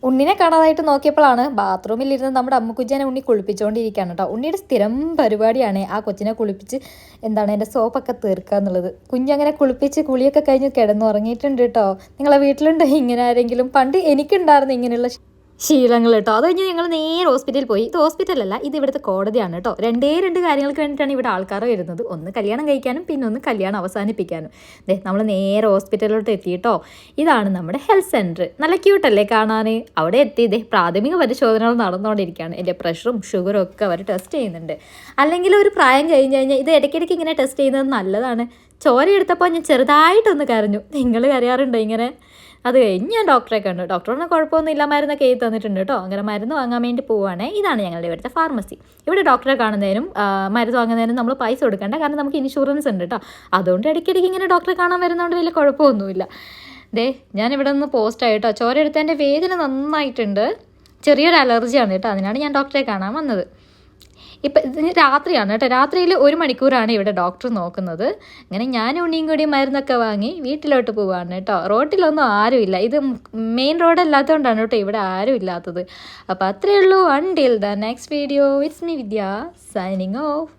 ഉണ്ണിനെ കാണാതായിട്ട് നോക്കിയപ്പോഴാണ് ബാത്റൂമിലിരുന്ന് നമ്മുടെ അമ്മുക്കുജ്ജനെ ഉണ്ണി കുളിപ്പിച്ചുകൊണ്ടിരിക്കുകയാണ് കേട്ടോ. ഉണ്ണിയുടെ സ്ഥിരം പരിപാടിയാണ് ആ കൊച്ചിനെ കുളിപ്പിച്ച് എൻ്റെ സോപ്പൊക്കെ തീർക്കുക എന്നുള്ളത്. കുഞ്ഞങ്ങനെ കുളിപ്പിച്ച് കുളിയൊക്കെ കഴിഞ്ഞ് കിടന്നുറങ്ങിയിട്ടുണ്ട് കേട്ടോ. നിങ്ങളെ വീട്ടിലുണ്ടോ ഇങ്ങനെ ആരെങ്കിലും? പണ്ട് എനിക്കുണ്ടായിരുന്നു ഇങ്ങനെയുള്ള ശീലങ്ങൾ കേട്ടോ. അത് കഴിഞ്ഞ് ഞങ്ങൾ നേരെ ഹോസ്പിറ്റലിൽ പോയി. ഇത് ഹോസ്പിറ്റലല്ല, ഇത് ഇവിടുത്തെ കോടതിയാണ് കേട്ടോ. രണ്ട് കാര്യങ്ങൾക്ക് വേണ്ടിയിട്ടാണ് ഇവിടെ ആൾക്കാർ വരുന്നത്. ഒന്ന് കല്യാണം കഴിക്കാനും പിന്നെ ഒന്ന് കല്യാണം അവസാനിപ്പിക്കാനും. നമ്മൾ നേരെ ഹോസ്പിറ്റലിലോട്ട് എത്തി കേട്ടോ. ഇതാണ് നമ്മുടെ ഹെൽത്ത് സെൻറ്റർ. നല്ല ക്യൂട്ടല്ലേ കാണാൻ. അവിടെ എത്തി പ്രാഥമിക പരിശോധനകൾ നടന്നുകൊണ്ടിരിക്കുകയാണ്. എൻ്റെ പ്രഷറും ഷുഗറും ഒക്കെ അവർ ടെസ്റ്റ് ചെയ്യുന്നുണ്ട്. അല്ലെങ്കിൽ ഒരു പ്രായം കഴിഞ്ഞ് കഴിഞ്ഞാൽ ഇത് ഇടയ്ക്കിടയ്ക്ക് ഇങ്ങനെ ടെസ്റ്റ് ചെയ്യുന്നത് നല്ലതാണ്. ചോര എടുത്തപ്പോൾ ഞാൻ ചെറുതായിട്ടൊന്ന് കരഞ്ഞു. നിങ്ങൾ കരയാറുണ്ടോ ഇങ്ങനെ? അത് കഴിഞ്ഞ് ഞാൻ ഡോക്ടറെ കണ്ടു. ഡോക്ടറിന് കുഴപ്പമൊന്നുമില്ല, മരുന്നൊക്കെ എഴുതി തന്നിട്ടുണ്ട് കേട്ടോ. അങ്ങനെ മരുന്ന് വാങ്ങാൻ വേണ്ടി പോവുകയാണ്. ഇതാണ് ഞങ്ങളുടെ ഇവിടുത്തെ ഫാർമസി. ഇവിടെ ഡോക്ടറെ കാണുന്നതിനും മരുന്ന് വാങ്ങുന്നതിനും നമ്മൾ പൈസ കൊടുക്കേണ്ട, കാരണം നമുക്ക് ഇൻഷുറൻസ് ഉണ്ട് കേട്ടോ. അതുകൊണ്ട് ഇടയ്ക്കിടയ്ക്ക് ഇങ്ങനെ ഡോക്ടറെ കാണാൻ വരുന്നതുകൊണ്ട് വലിയ കുഴപ്പമൊന്നുമില്ല. ഞാനിവിടെ നിന്ന് പോസ്റ്റായി കേട്ടോ. ചോര എടുത്തതിൻ്റെ വേദന നന്നായിട്ടുണ്ട്. ചെറിയൊരു അലർജിയാണ് കേട്ടോ. അതിനാണ് ഞാൻ ഡോക്ടറെ കാണാൻ വന്നത്. ഇപ്പം ഇതിന് രാത്രിയാണ് കേട്ടോ. രാത്രിയിൽ 1 മണിക്കൂറാണ് ഇവിടെ ഡോക്ടർ നോക്കുന്നത്. അങ്ങനെ ഞാൻ ഉണ്ണിയും കൂടി മരുന്നൊക്കെ വാങ്ങി വീട്ടിലോട്ട് പോവാണ് കേട്ടോ. റോട്ടിലൊന്നും ആരുമില്ല. ഇത് മെയിൻ റോഡല്ലാത്തതുകൊണ്ടാണ് കേട്ടോ ഇവിടെ ആരും ഇല്ലാത്തത്. അപ്പോൾ അത്രയേ ഉള്ളൂ. Until the next video, it's me Vidya signing off.